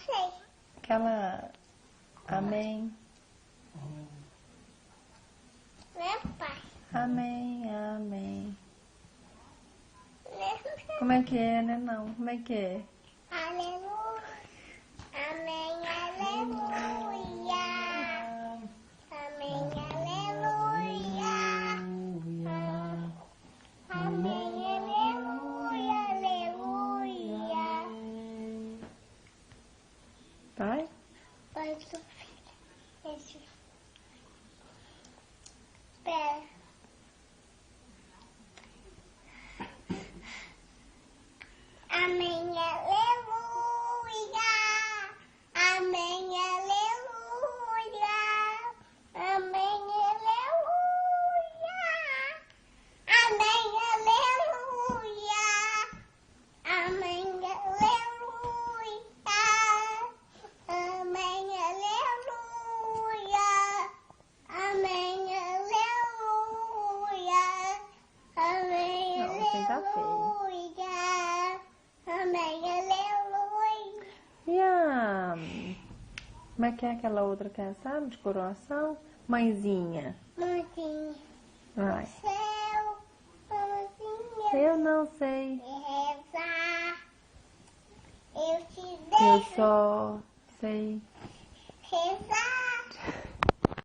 sei. Aquela... Amém. Meu pai. Amém, amém. Meu Como é que é, né? Não, como é que é? aleluia. Amém, aleluia. Amém, aleluia. Amém, aleluia, aleluia. Vai? Pai, tu filho. Esse. Pera. Amém, aleluia. Amém, aleluia. Amém, aleluia. Amém, aleluia. Amém, aleluia. Amém, aleluia. Amém, aleluia. Amém, Não, assim tá feio. aleluia. Amém, aleluia. E a... Como é que é aquela outra que é, sabe? De coroação? Mãezinha. Mãozinha, Vai. céu, mãozinha, Eu não sei. rezar. Eu te Eu deixo só sei. rezar.